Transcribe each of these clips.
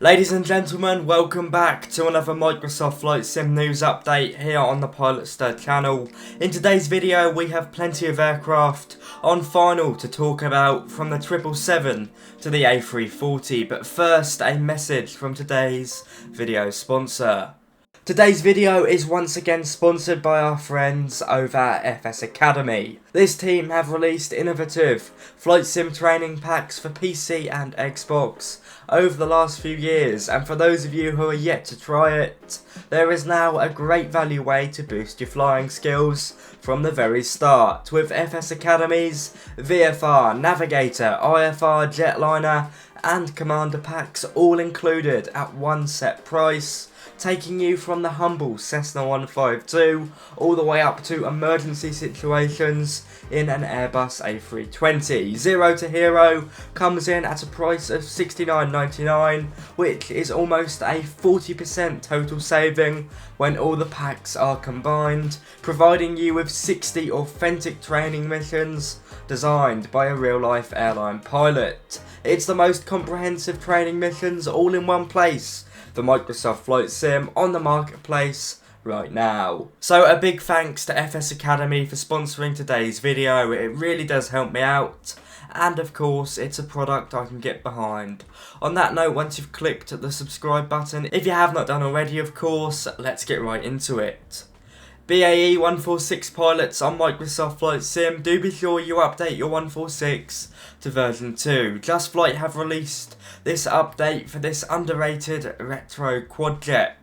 Ladies and gentlemen, welcome back to another Microsoft Flight Sim news update here on the Pilot Stir channel. In today's video we have plenty of aircraft on final to talk about, from the 777 to the A340, but first a message from today's video sponsor. Today's video is once again sponsored by our friends over at FS Academy. This team have released innovative flight sim training packs for PC and Xbox over the last few years, and for those of you who are yet to try it, there is now a great value way to boost your flying skills from the very start, with FS Academy's VFR, Navigator, IFR, Jetliner and Commander packs all included at one set price, taking you from the humble Cessna 152 all the way up to emergency situations in an Airbus A340. Zero to Hero comes in at a price of $69.99, which is almost a 40% total saving when all the packs are combined, providing you with 60 authentic training missions designed by a real-life airline pilot. It's the most comprehensive training missions all in one place for Microsoft Flight Sim on the marketplace right now. So a big thanks to FS Academy for sponsoring today's video. It really does help me out, and of course it's a product I can get behind. On that note, once you've clicked the subscribe button, if you have not done already of course, let's get right into it. BAE 146 pilots on Microsoft Flight Sim, do be sure you update your 146 to version 2. JustFlight have released this update for this underrated retro quadjet.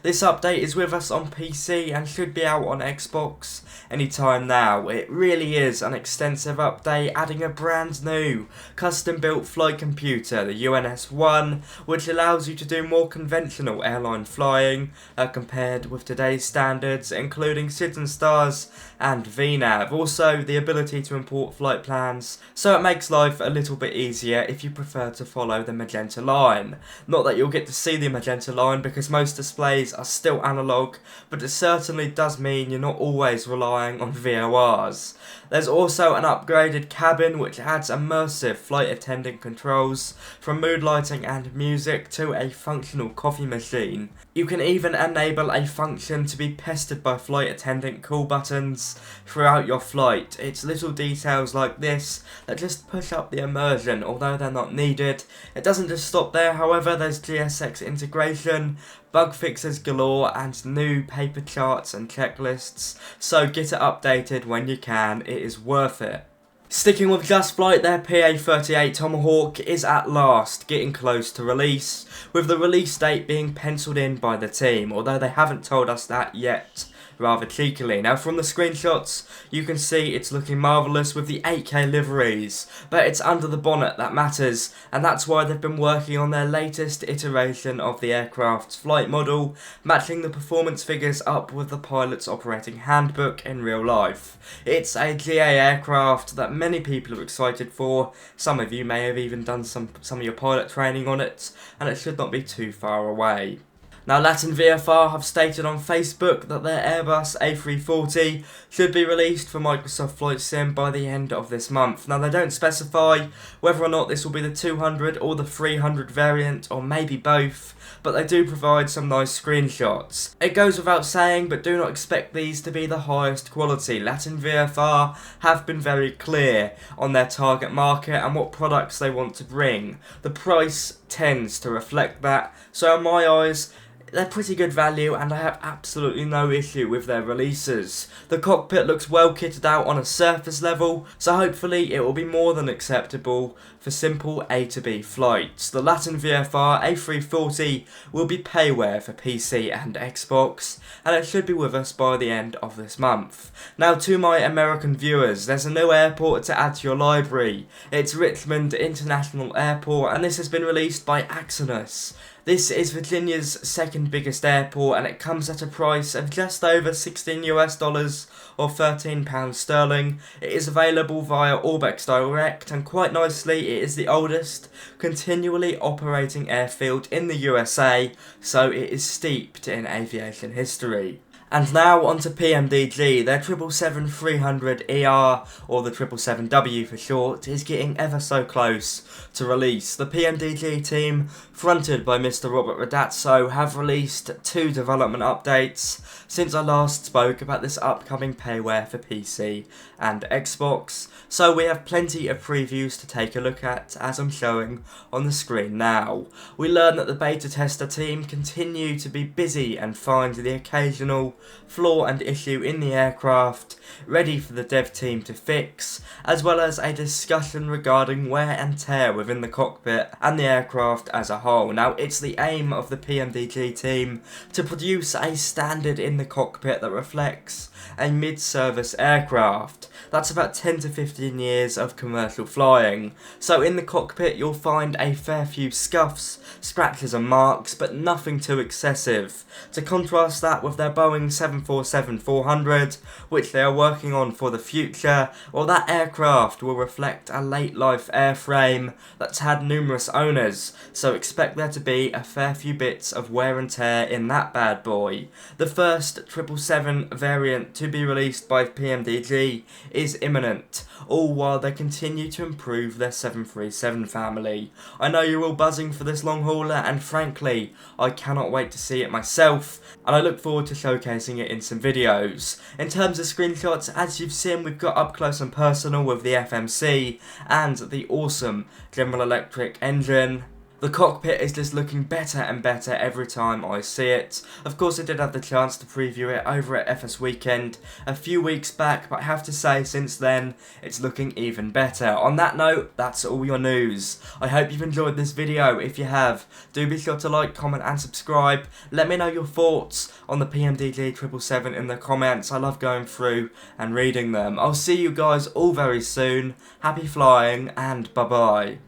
This update is with us on PC and should be out on Xbox anytime now. It really is an extensive update, adding a brand new custom built flight computer, the UNS-1, which allows you to do more conventional airline flying compared with today's standards, including SIDS and stars and VNAV. Also the ability to import flight plans, so it makes life a little bit easier if you prefer to follow the magenta line. Not that you'll get to see the magenta line because most displays are still analog, but it certainly does mean you're not always relying on VORs. There's also an upgraded cabin which adds immersive flight attendant controls, from mood lighting and music to a functional coffee machine. You can even enable a function to be pestered by flight attendant call buttons throughout your flight. It's little details like this that just push up the immersion, although they're not needed. It doesn't just stop there, however. There's GSX integration, bug fixes galore and new paper charts and checklists, so get it updated when you can, it is worth it. Sticking with JustFlight, their PA-38 Tomahawk is at last getting close to release, with the release date being penciled in by the team, although they haven't told us that yet, rather cheekily. Now from the screenshots you can see it's looking marvellous with the 8K liveries, but it's under the bonnet that matters, and that's why they've been working on their latest iteration of the aircraft's flight model, matching the performance figures up with the pilot's operating handbook in real life. It's a GA aircraft that many people are excited for. Some of you may have even done some of your pilot training on it, and it should not be too far away. Now LatinVFR have stated on Facebook that their Airbus A340 should be released for Microsoft Flight Sim by the end of this month. Now they don't specify whether or not this will be the 200 or the 300 variant, or maybe both, but they do provide some nice screenshots. It goes without saying, but do not expect these to be the highest quality. LatinVFR have been very clear on their target market and what products they want to bring. The price tends to reflect that, so in my eyes they're pretty good value and I have absolutely no issue with their releases. The cockpit looks well kitted out on a surface level, so hopefully it will be more than acceptable for simple A to B flights. The LatinVFR A340 will be payware for PC and Xbox, and it should be with us by the end of this month. Now to my American viewers, there's a new airport to add to your library. It's Richmond International Airport, and this has been released by Axonus. This is Virginia's second biggest airport, and it comes at a price of just over $16 or £13 sterling. It is available via Orbex Direct, and quite nicely it is the oldest continually operating airfield in the USA, so it is steeped in aviation history. And now onto PMDG. Their 777-300ER, or the 777W for short, is getting ever so close to release. The PMDG team, fronted by Mr. Robert Radazzo, have released 2 development updates since I last spoke about this upcoming payware for PC and Xbox, so we have plenty of previews to take a look at, as I'm showing on the screen now. We learn that the beta tester team continue to be busy and find the occasional flaw and issue in the aircraft ready for the dev team to fix, as well as a discussion regarding wear and tear within the cockpit and the aircraft as a whole. Now, it's the aim of the PMDG team to produce a standard in the cockpit that reflects a mid-service aircraft. That's about 10 to 15 years of commercial flying. So in the cockpit you'll find a fair few scuffs, scratches and marks, but nothing too excessive. To contrast that with their Boeing 747-400, which they are working on for the future, well, that aircraft will reflect a late life airframe that's had numerous owners, so expect there to be a fair few bits of wear and tear in that bad boy. The first 777 variant to be released by PMDG is imminent, all while they continue to improve their 737 family. I know you're all buzzing for this long hauler, and frankly, I cannot wait to see it myself, and I look forward to showcasing it in some videos. In terms of screenshots, as you've seen, we've got up close and personal with the FMC and the awesome General Electric engine. The cockpit is just looking better and better every time I see it. Of course, I did have the chance to preview it over at FS Weekend a few weeks back, but I have to say since then it's looking even better. On that note, that's all your news. I hope you've enjoyed this video. If you have, do be sure to like, comment and subscribe. Let me know your thoughts on the PMDG 777 in the comments. I love going through and reading them. I'll see you guys all very soon. Happy flying and bye bye.